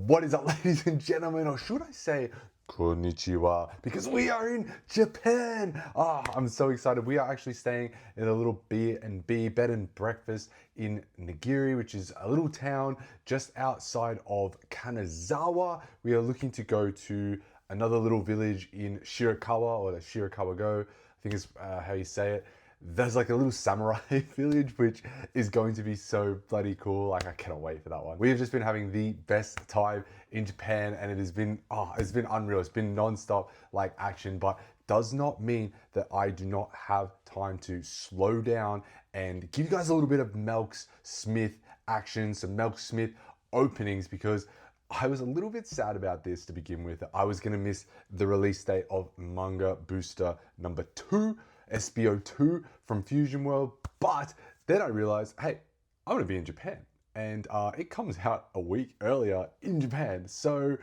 What is up, ladies and gentlemen, or should I say konnichiwa, because we are in Japan. I'm so excited. We are actually staying in a little B&B, bed and breakfast in Nagiri, which is a little town just outside of Kanazawa. We are looking to go to another little village in Shirakawa, or the Shirakawa-go, I think is how you say it. There's like a little samurai village, which is going to be so bloody cool. Like, I cannot wait for that one. We have just been having the best time in Japan, and it has been, it's been unreal. It's been non-stop like action, but does not mean that I do not have time to slow down and give you guys a little bit of Melks Smith action, some Melks Smith openings, because I was a little bit sad about this to begin with. I was going to miss the release date of Manga Booster number 2, SBO2 from Fusion World, but then I realized, hey, I'm going to be in Japan, and it comes out a week earlier in Japan. So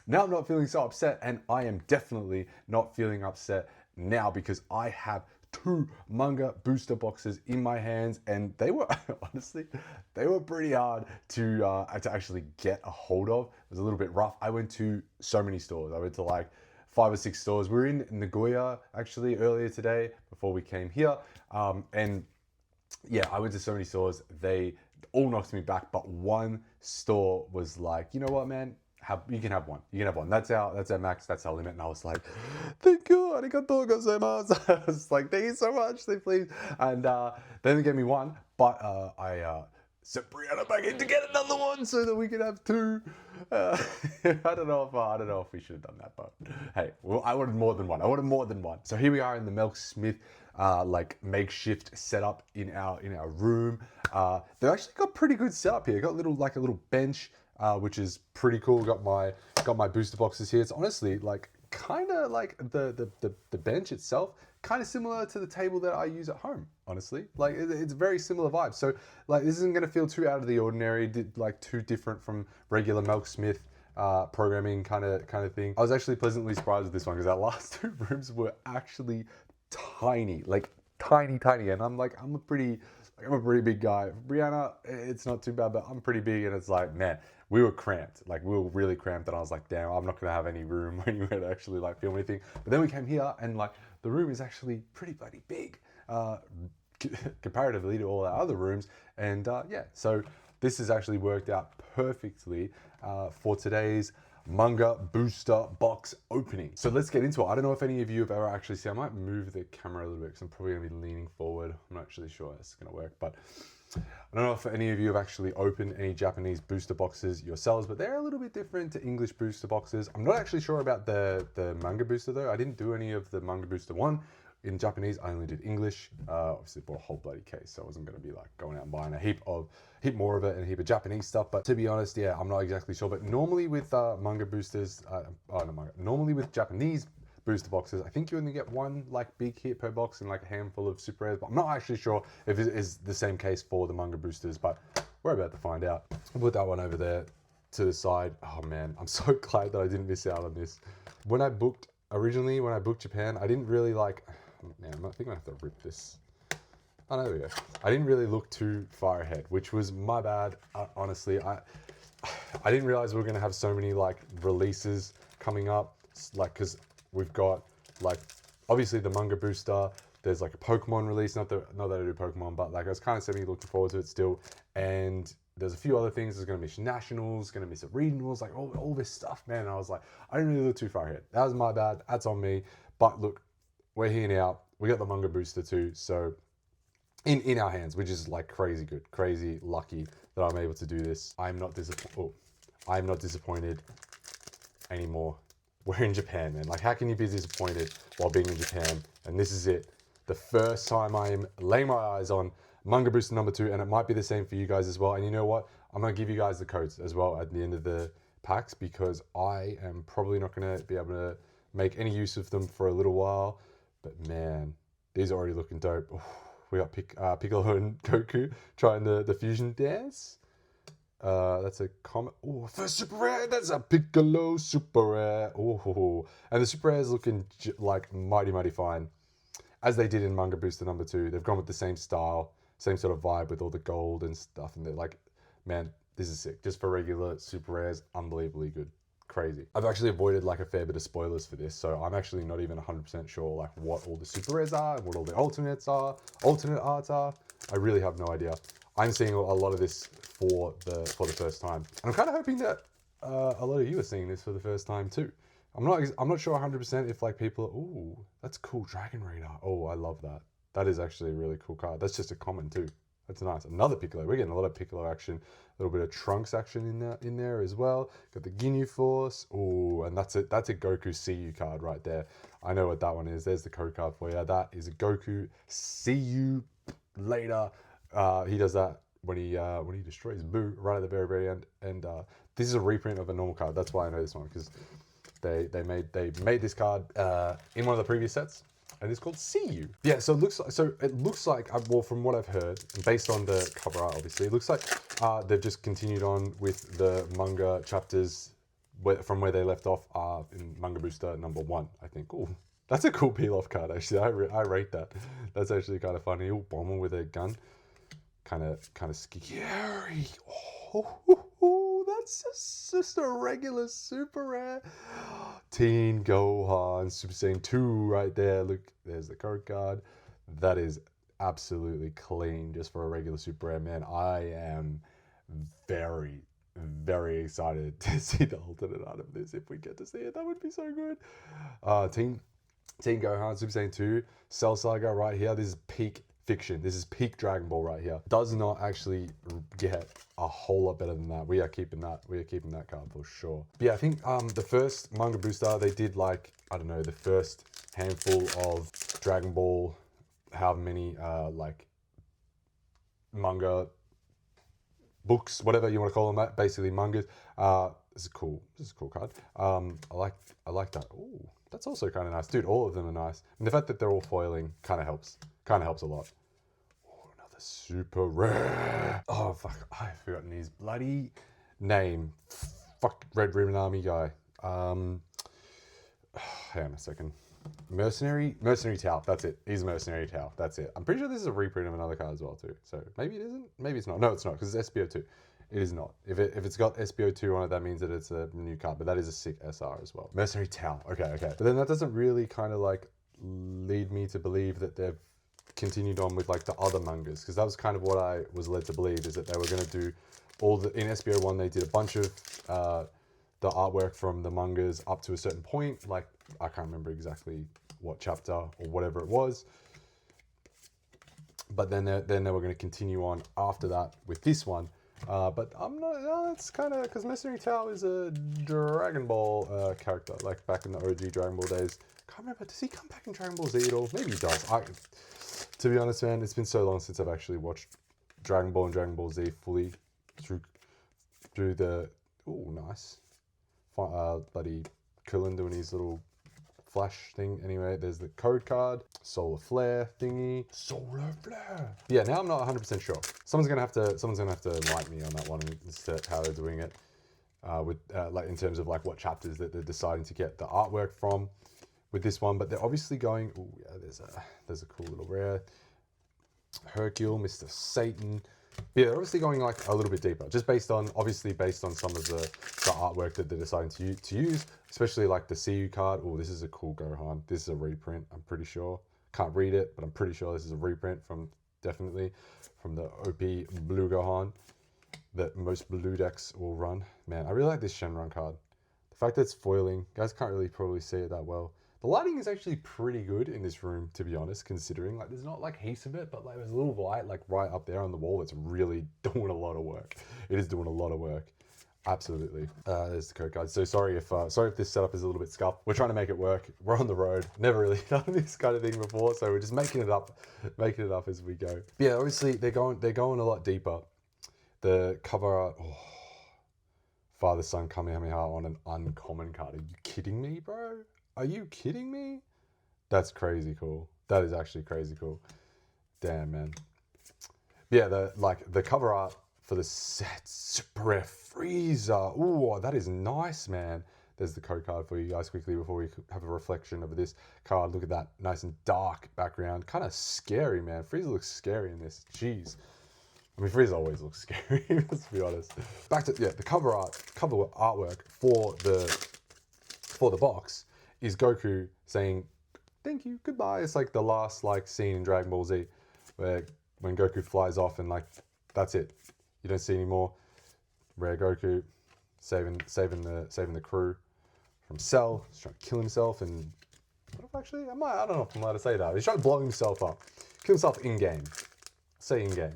now I'm not feeling so upset, and I am definitely not feeling upset now because I have 2 manga booster boxes in my hands, and they were honestly, they were pretty hard to actually get a hold of. It was a little bit rough. I went to so many stores. I went to like 5 or 6 stores. We were in Nagoya actually earlier today before we came here, and yeah, I went to so many stores. They all knocked me back, but one store was like, you know what, man, you can have one. You can have one. That's our max. That's our limit. And I was like, thank you, arigatou gozaimasu. I was like, thank you so much, please. And then they gave me one, but I sent Brianna back in to get another one so that we could have 2. I don't know if we should have done that, but hey, well, I wanted more than one. So here we are in the Melks Smith like makeshift setup in our room. They've actually got pretty good setup here. Got a little bench, which is pretty cool. Got my booster boxes here. It's honestly like kind of like the bench itself, kind of similar to the table that I use at home, honestly. Like, it's very similar vibes. So like, this isn't going to feel too out of the ordinary, like too different from regular Melks Smith programming kind of thing. I was actually pleasantly surprised with this one because our last 2 rooms were actually tiny, like tiny, and I'm a pretty big guy. Brianna, it's not too bad, but I'm pretty big, and it's like, man, we were cramped. Like, we were really cramped, and I was like, damn, I'm not gonna have any room anywhere to actually like film anything. But then we came here, and like, the room is actually pretty bloody big comparatively to all our other rooms, and yeah, so this has actually worked out perfectly for today's manga booster box opening. So let's get into it. I don't know if any of you have ever actually seen, I might move the camera a little bit because I'm probably gonna be leaning forward. I'm not actually sure it's gonna work, but I don't know if any of you have actually opened any Japanese booster boxes yourselves, but they're a little bit different to English booster boxes. I'm not actually sure about the manga booster though. I didn't do any of the manga booster one in Japanese. I only did English. Obviously bought a whole bloody case, so I wasn't going to be like going out and buying a heap more of it and a heap of Japanese stuff. But to be honest, yeah, I'm not exactly sure. But normally with manga boosters, normally with Japanese booster boxes, I think you only get 1 like big hit per box and like a handful of super rares. But I'm not actually sure if it is the same case for the manga boosters, but we're about to find out. I'll put that one over there to the side. Oh man, I'm so glad that I didn't miss out on this. Originally, when I booked Japan, I didn't really like, man, I think I have to rip this. Oh, there we go. I didn't really look too far ahead, which was my bad. Honestly, I didn't realize we were going to have so many like releases coming up, like, because we've got like, obviously the manga booster, there's like a Pokemon release, not that I do Pokemon, but like I was kind of semi-looking forward to it still, and there's a few other things. There's going to miss nationals, going to miss regionals, like all this stuff, man. And I was like, I didn't really look too far ahead. That was my bad. That's on me. But look, we're here now. We got the manga booster too, so in our hands, which is like crazy good, crazy lucky that I'm able to do this. I'm not disappointed anymore. We're in Japan, man. Like, how can you be disappointed while being in Japan? And this is it. The first time I am laying my eyes on Manga Booster number 2, and it might be the same for you guys as well. And you know what? I'm going to give you guys the codes as well at the end of the packs, because I am probably not going to be able to make any use of them for a little while. But man, these are already looking dope. Ooh, we got Piccolo and Goku trying the fusion dance. That's a comment. Oh, first super rare. That's a Piccolo super rare. Oh, and the super rare is looking like mighty fine, as they did in Manga Booster number 2. They've gone with the same style, same sort of vibe with all the gold and stuff, and they're like, man, This is sick. Just for regular super rares, unbelievably good. Crazy. I've actually avoided like a fair bit of spoilers for this, so I'm actually not even 100% sure like what all the super rares are, what all the alternate arts are. I really have no idea. I'm seeing a lot of this for the first time, and I'm kind of hoping that a lot of you are seeing this for the first time too. I'm not sure 100% if like people. Ooh, that's cool, Dragon Raider. Oh, I love that. That is actually a really cool card. That's just a common too. That's nice. Another Piccolo. We're getting a lot of Piccolo action. A little bit of Trunks action in there as well. Got the Ginyu Force. Oh, and that's it. That's a Goku CU card right there. I know what that one is. There's the code card for you. That is a Goku CU later. He does that when he destroys Boo right at the very, very end. And this is a reprint of a normal card. That's why I know this one, because they made this card in one of the previous sets. And it's called See You. Yeah, so it looks like well, from what I've heard, based on the cover art, obviously, it looks like they've just continued on with the manga chapters from where they left off in Manga Booster #1, I think. Oh, that's a cool peel-off card, actually. I rate that. That's actually kind of funny. Ooh, bomber with a gun, kind of scary. Oh, that's just a regular super rare. Teen Gohan Super Saiyan 2 right there. Look, there's the code card. That is absolutely clean just for a regular super rare, man. I am very, very excited to see the alternate art of this if we get to see it. That would be so good. Teen Gohan Super Saiyan 2 Cell Saga right here. This is peak fiction. This is peak Dragon Ball right here. Does not actually get a whole lot better than that. We are keeping that. We are keeping that card for sure. But yeah, I think the first Manga Booster, they did like, I don't know, the first handful of Dragon Ball, however many like manga books, whatever you want to call them, basically mangas. This is cool. This is a cool card. I like that. Ooh, that's also kind of nice, dude. All of them are nice, and the fact that they're all foiling kind of helps. Kind of helps a lot. Oh, another super rare. Oh fuck, I've forgotten his bloody name. Fuck, Red Ribbon Army guy. Hang on a second. Mercenary Tau. That's it. He's Mercenary Tau. That's it. I'm pretty sure this is a reprint of another card as well too. So maybe it isn't. Maybe it's not. No, it's not, because it's SBO2. It is not. If it's got SBO2 on it, that means that it's a new card. But that is a sick SR as well. Mercenary Tau. Okay. But then that doesn't really kind of like lead me to believe that they've continued on with like the other mangas, because that was kind of what I was led to believe, is that they were going to do all the, in SBO1 they did a bunch of the artwork from the mangas up to a certain point, like I can't remember exactly what chapter or whatever it was, but then they were going to continue on after that with this one. But I'm not, no, it's kind of, because Mercenary Tau is a Dragon Ball character, like back in the OG Dragon Ball days. Can't remember, does he come back in Dragon Ball Z at all? Maybe he does. To be honest, man, it's been so long since I've actually watched Dragon Ball and Dragon Ball Z fully through the, oh nice, bloody Krillin doing his little flash thing. Anyway, there's the code card, solar flare thingy, solar flare. Yeah, now I'm not 100% sure. Someone's gonna have to enlighten me on that one as to how they're doing it, with like in terms of like what chapters that they're deciding to get the artwork from with this one. But they're obviously going. Oh yeah, there's a cool little rare Hercule, Mr. Satan. But yeah, they're obviously going like a little bit deeper, just based on some of the artwork that they're deciding to use, especially like the CU card. Oh, this is a cool Gohan. This is a reprint, I'm pretty sure. Can't read it, but I'm pretty sure this is a reprint definitely from the OP Blue Gohan that most blue decks will run. Man, I really like this Shenron card. The fact that it's foiling, guys can't really probably see it that well. The lighting is actually pretty good in this room, to be honest, considering like there's not like heaps of it, but like there's a little light like right up there on the wall that's really doing a lot of work. It is doing a lot of work. Absolutely. There's the code card. So sorry if this setup is a little bit scuffed. We're trying to make it work. We're on the road. Never really done this kind of thing before, so we're just making it up as we go. But yeah, obviously they're going a lot deeper. The cover art, Father Son Kamehameha on an uncommon card. Are you kidding me, bro? Are you kidding me? That's crazy cool. That is actually crazy cool. Damn, man. Yeah, the cover art for the set, Super Rare Frieza. Ooh, that is nice, man. There's the code card for you guys quickly before we have a reflection of this card. Look at that nice and dark background. Kind of scary, man. Frieza looks scary in this. Jeez. I mean, Frieza always looks scary, let's be honest. Back to, yeah, the cover artwork for the box is Goku saying, thank you, goodbye. It's like the last like scene in Dragon Ball Z where when Goku flies off and like, that's it. You don't see any more. Rare Goku saving the crew from Cell. He's trying to kill himself, and actually, I don't know if I'm allowed to say that. He's trying to blow himself up. Kill himself in-game. Say in-game.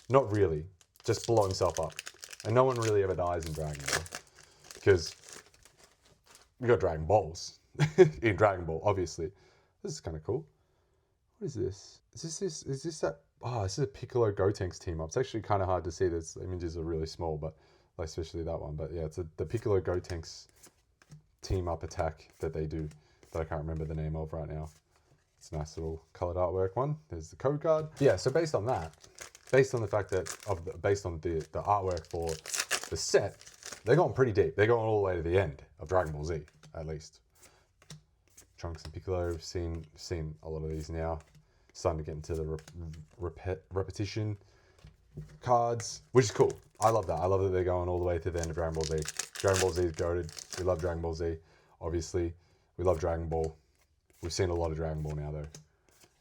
Not really. Just blow himself up. And no one really ever dies in Dragon Ball. Because we got Dragon Balls. In Dragon Ball, obviously. This is kind of cool. What is this? Is this that? Oh, this is a Piccolo Gotenks team up. It's actually kind of hard to see. The images are really small, but like, especially that one. But yeah, it's the Piccolo Gotenks team up attack that they do that I can't remember the name of right now. It's a nice little colored artwork one. There's the code card. Yeah, so based on that, based on the fact that based on the artwork for the set, they're going pretty deep. They're going all the way to the end of Dragon Ball Z, at least. Trunks and Piccolo, seen a lot of these now. Starting to get into the repetition cards, which is cool. I love that. I love that they're going all the way to the end of Dragon Ball Z. Dragon Ball Z is goated. We love Dragon Ball Z, obviously. We love Dragon Ball. We've seen a lot of Dragon Ball now, though.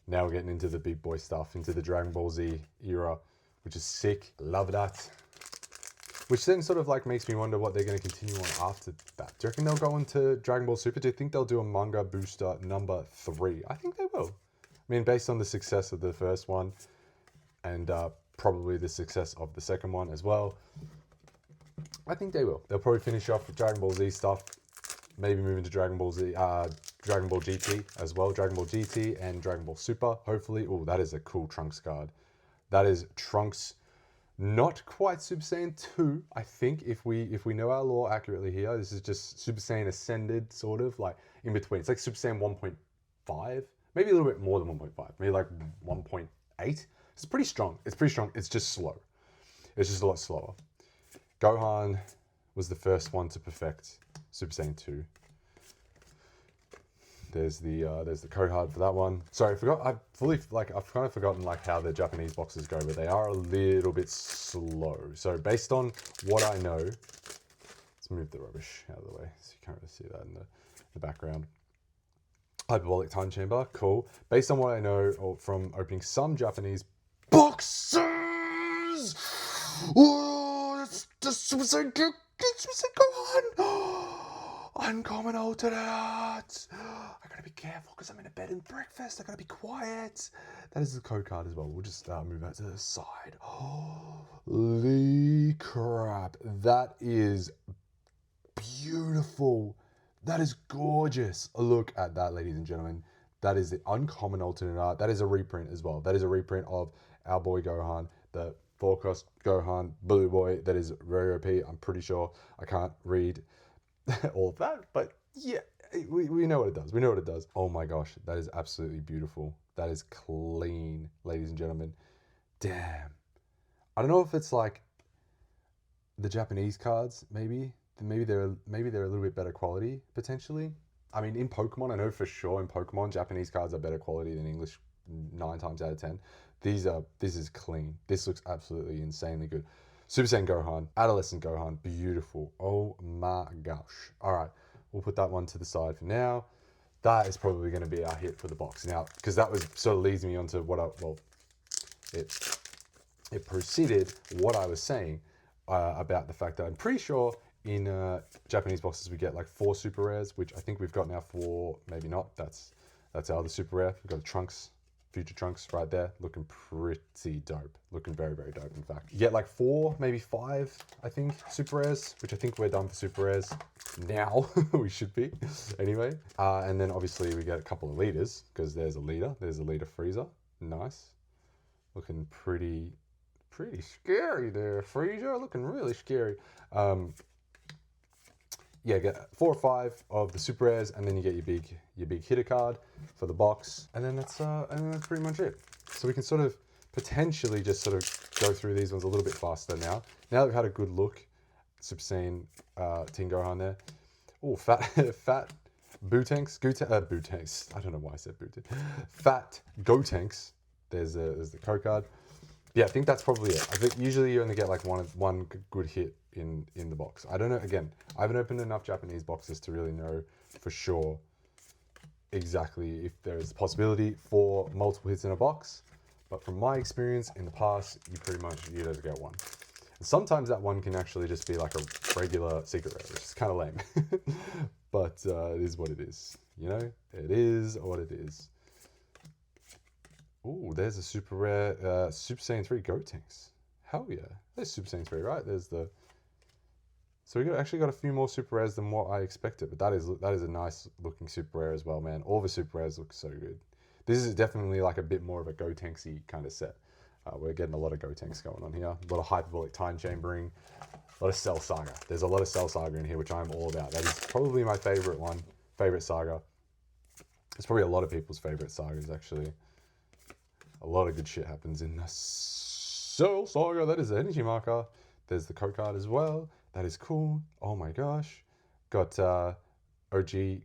Now we're getting into the big boy stuff, into the Dragon Ball Z era, which is sick. Love that. Which then sort of like makes me wonder what they're going to continue on after that. Do you reckon they'll go into Dragon Ball Super? Do you think they'll do a manga booster number 3? I think they will. I mean, based on the success of the first one and probably the success of the second one as well, I think they will. They'll probably finish off with Dragon Ball Z stuff, maybe move into Dragon Ball Z, Dragon Ball GT as well, Dragon Ball GT and Dragon Ball Super, hopefully. Oh, that is a cool Trunks card. That is Trunks, not quite Super Saiyan 2, I think, if we know our lore accurately here. This is just Super Saiyan Ascended, sort of, like in between. It's like Super Saiyan 1.5. Maybe a little bit more than 1.5, maybe like 1.8. It's pretty strong. It's pretty strong. It's just slow. It's just a lot slower. Gohan was the first one to perfect Super Saiyan 2. There's the code card for that one. Sorry, I forgot. I've kind of forgotten like how the Japanese boxes go, but they are a little bit slow. So based on what I know, let's move the rubbish out of the way so you can't really see that in the background. Hyperbolic time chamber, cool. Based on what I know from opening some Japanese boxes, oh, that's the Super Saiyan Gohan. Uncommon alternate. I gotta be careful because I'm in a bed and breakfast. I gotta be quiet. That is the code card as well. We'll just move that to the side. Holy crap! That is beautiful. That is gorgeous. Look at that, ladies and gentlemen. That is the uncommon alternate art. That is a reprint as well. That is a reprint of our boy Gohan, the 4-cross Gohan, Blue Boy. That is very OP. I'm pretty sure. I can't read all of that, but yeah, we know what it does. We know what it does. Oh my gosh, that is absolutely beautiful. That is clean, ladies and gentlemen. Damn. I don't know if it's like the Japanese cards, maybe they're a little bit better quality potentially. I mean, in Pokemon, I know for sure in Pokemon, Japanese cards are better quality than English 9 times out of 10. This is clean. This looks absolutely insanely good. Super Saiyan Gohan, Adolescent Gohan, beautiful. Oh my gosh. All right, we'll put that one to the side for now. That is probably going to be our hit for the box now, because that was sort of leads me onto what it preceded what I was saying about the fact that I'm pretty sure in Japanese boxes we get like 4 super rares, which I think we've got now 4, maybe not. That's our other super rare. We've got the Trunks, future Trunks right there, looking pretty dope. Looking very, very dope, in fact. You get like 4, maybe 5, I think, super rares, which I think we're done for super rares now. We should be, anyway. And then obviously we get a couple of leaders, because there's a leader. There's a leader Frieza. Nice. Looking pretty scary there, Frieza. Looking really scary. Yeah, get 4 or 5 of the super rares, and then you get your big hitter card for the box, and then that's pretty much it. So we can sort of potentially just sort of go through these ones a little bit faster now. Now that we've had a good look, Super Saiyan Teen Gohan there. Oh, fat Bootanks. I don't know why I said Bootanks. Fat Gotenks. There's the code card. Yeah, I think that's probably it. I think usually you only get like one good hit in the box. I don't know. Again, I haven't opened enough Japanese boxes to really know for sure exactly if there is a possibility for multiple hits in a box. But from my experience in the past, you just get one. And sometimes that one can actually just be like a regular secret rare, which is kind of lame. But it is what it is. You know, it is what it is. Ooh, there's a super rare Super Saiyan 3 Gotenks. Hell yeah. There's Super Saiyan 3, right? There's the... So we actually got a few more super rares than what I expected. But that is a nice looking super rare as well, man. All the super rares look so good. This is definitely like a bit more of a Gotenksy kind of set. We're getting a lot of Gotenks going on here. A lot of hyperbolic time chambering. A lot of Cell Saga. There's a lot of Cell Saga in here, which I'm all about. That is probably my favorite one. Favorite saga. It's probably a lot of people's favorite sagas, actually. A lot of good shit happens in the Cell Saga. That is the energy marker. There's the code card as well. That is cool. Oh my gosh. Got OG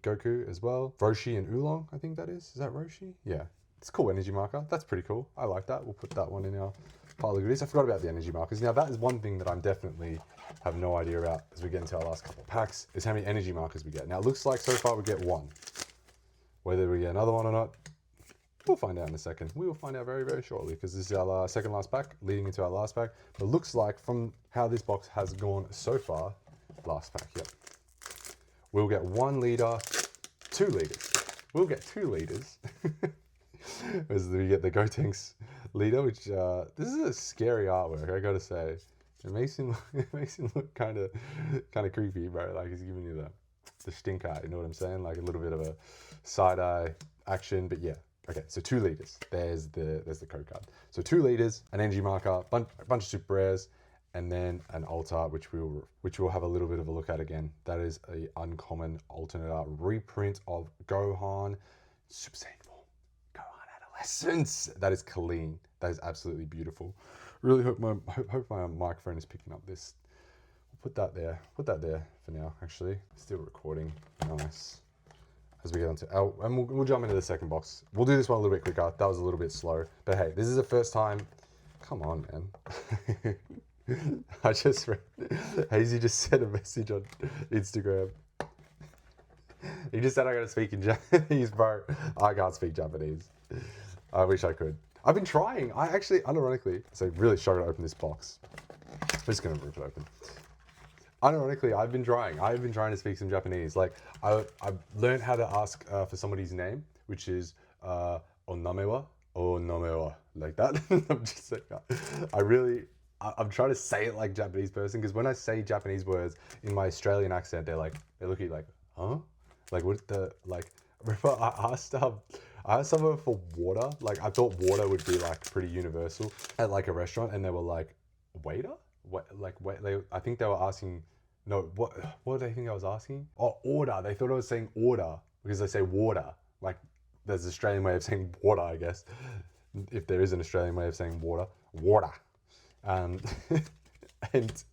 Goku as well. Roshi and Oolong, I think that is. Is that Roshi? Yeah. It's a cool energy marker. That's pretty cool. I like that. We'll put that one in our pile of goodies. I forgot about the energy markers. Now, that is one thing that I'm definitely have no idea about as we get into our last couple of packs, is how many energy markers we get. Now, it looks like so far we get one. Whether we get another one or not, we'll find out in a second. We will find out very, very shortly, because this is our second last pack, leading into our last pack. But it looks like from how this box has gone so far, last pack, yep. We'll get 1 liter, 2 liters. We'll get 2 liters. As we get the Gotenks leader, which this is a scary artwork, I gotta say. It makes him look kind of creepy, bro. Like he's giving you the stink eye. You know what I'm saying? Like a little bit of a side eye action, but yeah. Okay, so 2 liters. There's the code card. So 2 liters, an energy marker, a bunch of super rares, and then an altar, which we'll have a little bit of a look at again. That is a uncommon alternate art reprint of Gohan Super Saiyan 4. Gohan Adolescence. That is clean. That is absolutely beautiful. Really hope my microphone is picking up this. We'll put that there. Put that there for now. Actually, still recording. Nice. As we get onto and we'll jump into the second box. We'll do this one a little bit quicker. That was a little bit slow, but hey, this is the first time. Come on, man. I just read Hazy just sent a message on Instagram. He just said I gotta speak in Japanese, bro. I can't speak Japanese. I wish I could. I've been trying. I actually, unironically, so really struggled to open this box. I'm just gonna rip it open. Unironically, I've been trying. I've been trying to speak some Japanese. Like, I've learned how to ask for somebody's name, which is onamewa, like that. I'm just saying, I'm trying to say it like Japanese person, because when I say Japanese words in my Australian accent, they look at you like, huh? Like, what the, like, remember I asked someone for water. Like, I thought water would be like pretty universal at like a restaurant, and they were like, waiter? I think they were asking, no, what did they think I was asking? Oh, order. They thought I was saying order because they say water. Like, there's an Australian way of saying water, I guess. If there is an Australian way of saying water. And and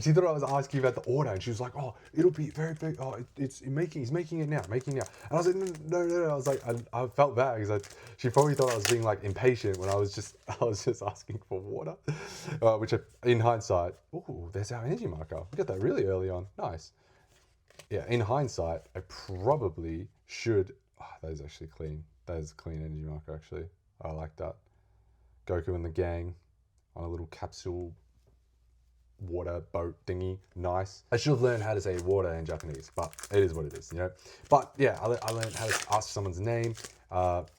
she thought I was asking about the order, and she was like, "Oh, it'll be very big. Oh, he's making it now. And I was like, "No." I was like, I felt bad because she probably thought I was being like impatient when I was just asking for water, which in hindsight, oh, there's our energy marker. We got that really early on. Nice. Yeah, in hindsight, I probably should. Oh, that is actually clean. That is a clean energy marker, actually. I like that. Goku and the gang on a little capsule water boat thingy. Nice. I should have learned how to say water in Japanese, but it is what it is, you know. But yeah, I learned how to ask someone's name. What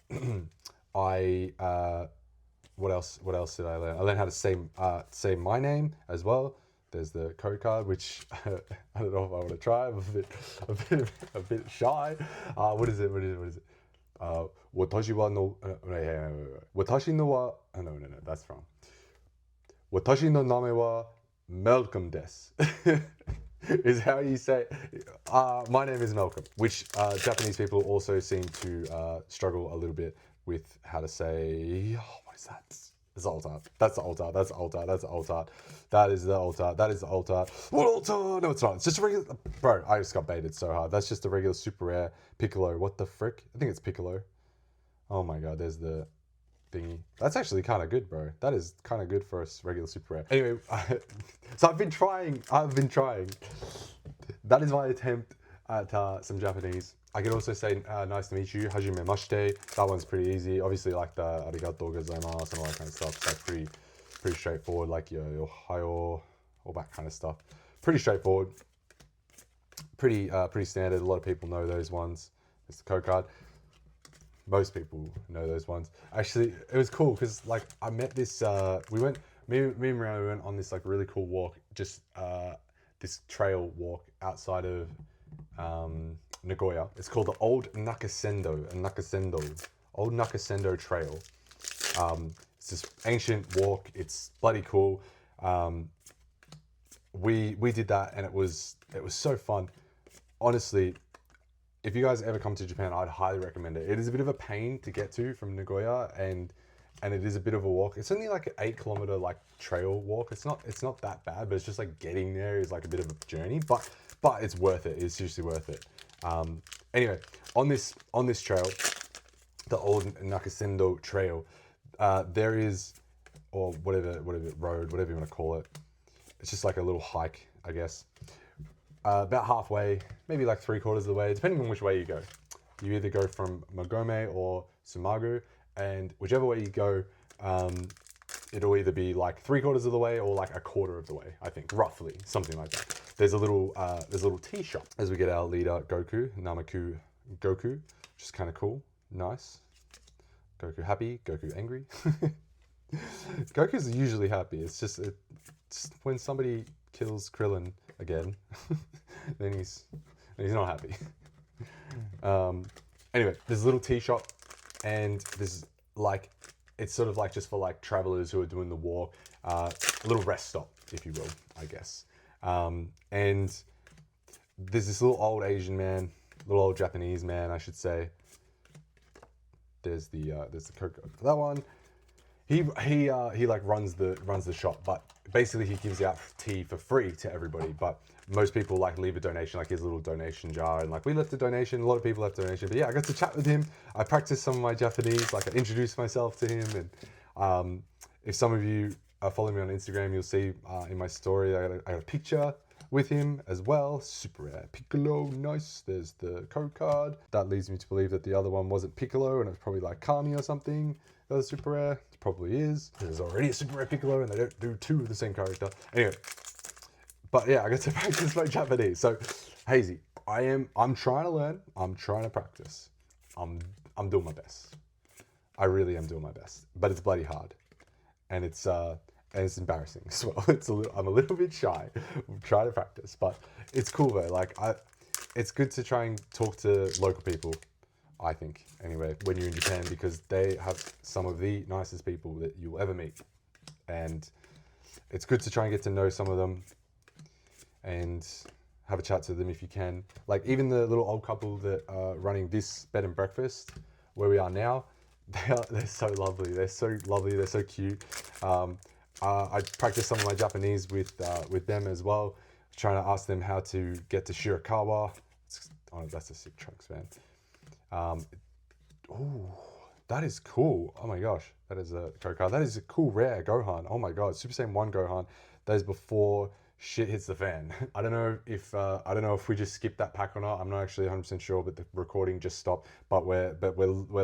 else did I learn? I learned how to say my name as well. There's the code card, which I don't know if I want to try. I'm a bit shy. What is it? Watashi wa no. Watashi no wa. No, that's wrong. Watashi no name wa Malcolm desu. Is how you say. My name is Malcolm, which Japanese people also seem to struggle a little bit with how to say. Oh, what is that? It's altar. That's the altar. That's the altar. That's the altar. That is the altar. That is the altar. What altar? No, it's not. It's just a regular. Bro, I just got baited so hard. That's just a regular super rare Piccolo. What the frick? I think it's Piccolo. Oh my god, there's the thingy. That's actually kind of good, bro. That is kind of good for a regular super rare. Anyway, so I've been trying. That is my attempt at some Japanese. I can also say nice to meet you, hajime mashite. That one's pretty easy. Obviously, like the arigato gozaimasu and all that kind of stuff. It's like pretty straightforward. Like your hayo, all that kind of stuff. Pretty straightforward. Pretty standard. A lot of people know those ones. It's the code card. Most people know those ones. Actually, it was cool because like I met this. Me and Mariana went on this like really cool walk. Just this trail walk outside of Nagoya. It's called the Old Nakasendo Old Nakasendo Trail. It's this ancient walk. It's bloody cool. We did that and it was so fun. Honestly, if you guys ever come to Japan, I'd highly recommend it. It is a bit of a pain to get to from Nagoya and it is a bit of a walk. It's only like an 8-kilometer like trail walk. It's not that bad, but it's just like getting there is like a bit of a journey. But it's worth it. It's seriously worth it. Anyway, on this trail, the Old Nakasendo Trail, there is, or whatever road, whatever you want to call it. It's just like a little hike, I guess. About halfway, maybe like 3/4 of the way, depending on which way you go. You either go from Magome or Sumagu, and whichever way you go, it'll either be like 3/4 of the way or like 1/4 of the way, I think, roughly, something like that. There's a little tea shop as we get our leader Goku, Namaku Goku, which is kind of cool, nice. Goku happy, Goku angry. Goku's usually happy. It's just when somebody kills Krillin again, then he's not happy. Anyway, there's a little tea shop, and there's like, it's sort of like just for like travelers who are doing the walk, a little rest stop, if you will, I guess. And there's this little old Asian man, little old Japanese man, I should say. There's the code code for that one. He like runs the shop, but basically he gives out tea for free to everybody. But most people like leave a donation, like his little donation jar, and like we left a donation. A lot of people left a donation, but yeah, I got to chat with him. I practiced some of my Japanese, like I introduced myself to him, and if some of you follow me on Instagram, you'll see in my story I got a picture with him as well. Super rare Piccolo, nice. There's the code card. That leads me to believe that the other one wasn't Piccolo and it was probably like Kami or something. That was super rare. It probably is. There's already a super rare Piccolo and they don't do 2 of the same character. Anyway, but yeah, I got to practice my Japanese. So Hazy, I'm trying to learn. I'm trying to practice. I'm doing my best. I really am doing my best, but it's bloody hard, and it's embarrassing as well. I'm a little bit shy. I'm trying to practice, but it's cool though. Like it's good to try and talk to local people, I think, anyway, when you're in Japan, because they have some of the nicest people that you'll ever meet. And it's good to try and get to know some of them and have a chat to them if you can. Like even the little old couple that are running this bed and breakfast where we are now, they're so lovely. They're so lovely. They're so cute. I practiced some of my Japanese with them as well, trying to ask them how to get to Shirakawa. Oh, that's a sick trunks, man. Oh, that is cool. Oh my gosh, that is a code card. That is a cool rare Gohan. Oh my god, Super Saiyan 1 Gohan. That is before shit hits the fan. I don't know if we just skipped that pack or not. I'm not actually 100% sure, but the recording just stopped. But we're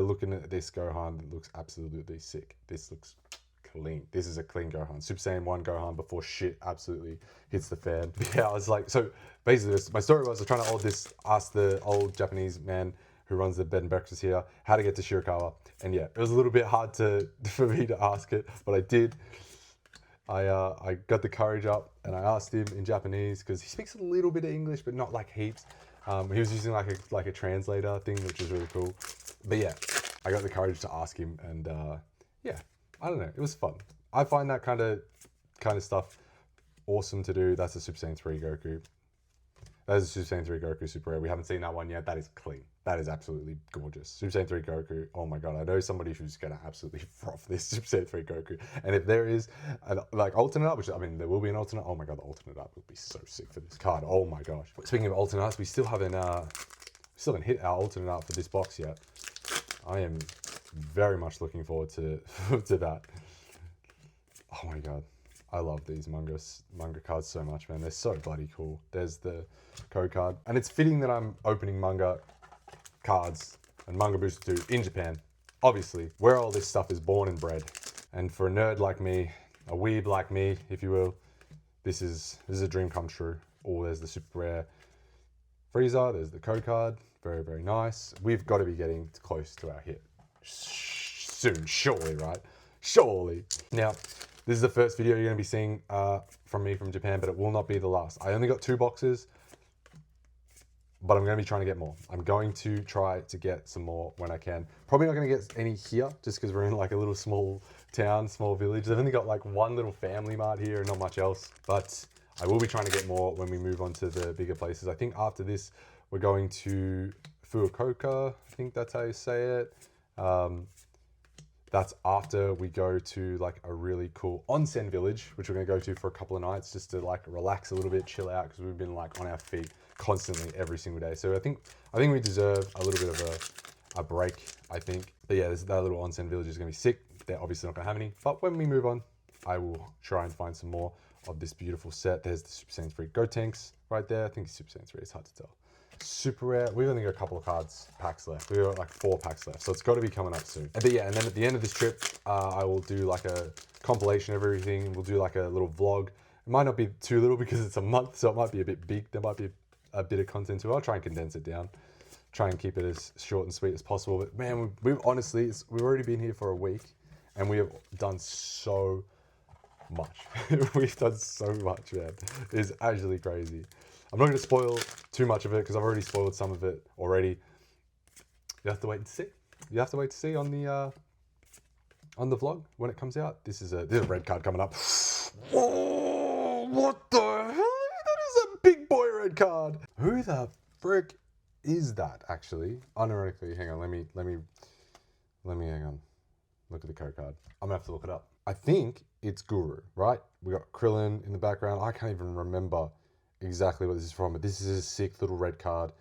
looking at this Gohan that looks absolutely sick. This looks clean. This is a clean Gohan. Super Saiyan 1 Gohan before shit absolutely hits the fan. Yeah, I was like, so basically my story was trying to ask the old Japanese man who runs the bed and breakfast here how to get to Shirakawa. And yeah, it was a little bit hard for me to ask it, but I did. I got the courage up and I asked him in Japanese, because he speaks a little bit of English, but not like heaps. He was using like a translator thing, which is really cool. But yeah, I got the courage to ask him, and yeah, I don't know, it was fun. I find that kind of stuff awesome to do. That's a Super Saiyan 3 Goku. That is a Super Saiyan 3 Goku super rare. We haven't seen that one yet. That is clean. That is absolutely gorgeous. Super Saiyan 3 Goku. Oh my god, I know somebody who's going to absolutely froth this Super Saiyan 3 Goku. And if there is an alternate art, which I mean, there will be an alternate. Oh my god, the alternate art would be so sick for this card. Oh my gosh. Speaking of alternate arts, we still haven't hit our alternate art for this box yet. I am very much looking forward to to that. Oh my god, I love these manga cards so much, man. They're so bloody cool. There's the code card, and it's fitting that I'm opening manga cards and Manga Booster 2 in Japan, obviously, where all this stuff is born and bred. And for a nerd like me, a weeb like me, if you will, this is a dream come true. Oh, there's the super rare Freezer, there's the code card, very, very nice. We've got to be getting close to our hit soon, surely, right? Surely. Now, this is the first video you're going to be seeing from me from Japan, but it will not be the last. I only got 2 boxes, but I'm going to be trying to get more. I'm going to try to get some more when I can. Probably not going to get any here, just because we're in like a little small town, small village. I've only got like one little family mart here and not much else, but I will be trying to get more when we move on to the bigger places. I think after this, we're going to Fukuoka. I think that's how you say it. That's after we go to like a really cool onsen village, which we're gonna go to for a couple of nights just to like relax a little bit, chill out, because we've been like on our feet constantly every single day. So I think we deserve a little bit of a break, I think. But yeah, that little onsen village is gonna be sick. They're obviously not gonna have any, but when we move on, I will try and find some more of this beautiful set. There's the Super Saiyan 3 Gotenks right there. I think it's Super Saiyan 3, it's hard to tell. Super rare. We've only got a couple of packs left. We've got like 4 packs left, so it's got to be coming up soon. But yeah, and then at the end of this trip, I will do like a compilation of everything. We'll do like a little vlog. It might not be too little because it's a month, so it might be a bit big. There might be a bit of content too. I'll try and condense it down, try and keep it as short and sweet as possible. But man, we've honestly, we've already been here for a week, and we have done so much. We've done so much, man. It's actually crazy. I'm not going to spoil too much of it because I've already spoiled some of it already. You have to wait and see. You have to wait to see on the vlog when it comes out. This is a red card coming up. Oh, what the hell? That is a big boy red card. Who the frick is that? Actually, unironically, hang on. Let me hang on. Look at the code card. I'm gonna have to look it up. I think it's Guru, right? We got Krillin in the background. I can't even remember exactly what this is from, but this is a sick little red card.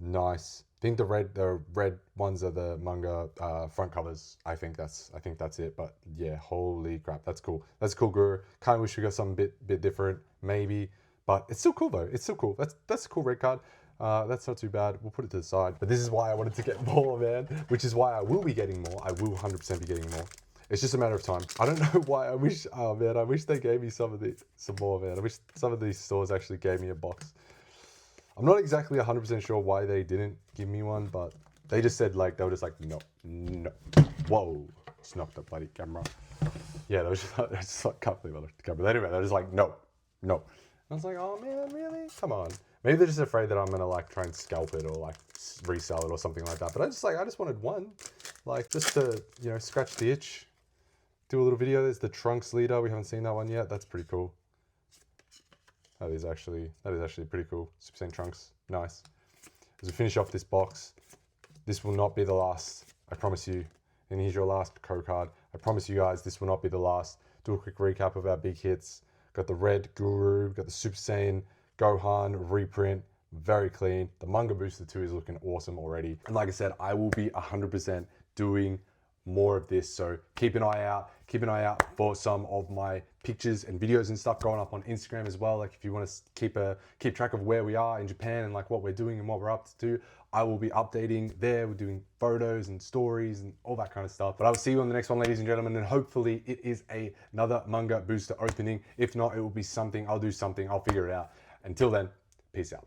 Nice. I think the red ones are the manga front covers. I think that's it. But yeah, holy crap, that's cool. That's cool, Guru. Kind of wish we got something bit different, maybe, but it's still cool though. It's still cool. That's a cool red card. That's not too bad. We'll put it to the side. But this is why I wanted to get more, man. Which is why I will be getting more. I will 100% be getting more. It's just a matter of time. I don't know why. I wish they gave me some more, man. I wish some of these stores actually gave me a box. I'm not exactly 100% sure why they didn't give me one, but they just said like, they were just like, no. Whoa, just knocked the bloody camera. Yeah, they were just like, can't believe I looked at the camera. Anyway, they were just like, no. I was like, oh man, really? Come on. Maybe they're just afraid that I'm gonna like try and scalp it or like resell it or something like that. But I just wanted one, like just to, you know, scratch the itch. Do a little video. There's the Trunks leader. We haven't seen that one yet. That's pretty cool. That is actually pretty cool. Super Saiyan Trunks. Nice. As we finish off this box, this will not be the last. I promise you. And here's your last code card. I promise you guys, this will not be the last. Do a quick recap of our big hits. Got the red Guru. Got the Super Saiyan Gohan reprint. Very clean. The Manga Booster 2 is looking awesome already. And like I said, I will be 100% doing more of this, so keep an eye out for some of my pictures and videos and stuff going up on Instagram as well. Like if you want to keep track of where we are in Japan and like what we're doing and what we're up to, I will be updating there. We're doing photos and stories and all that kind of stuff. But I will see you on the next one, ladies and gentlemen, and hopefully it is another Manga Booster opening. If not, it will be something. I'll do something. I'll figure it out. Until then, peace out.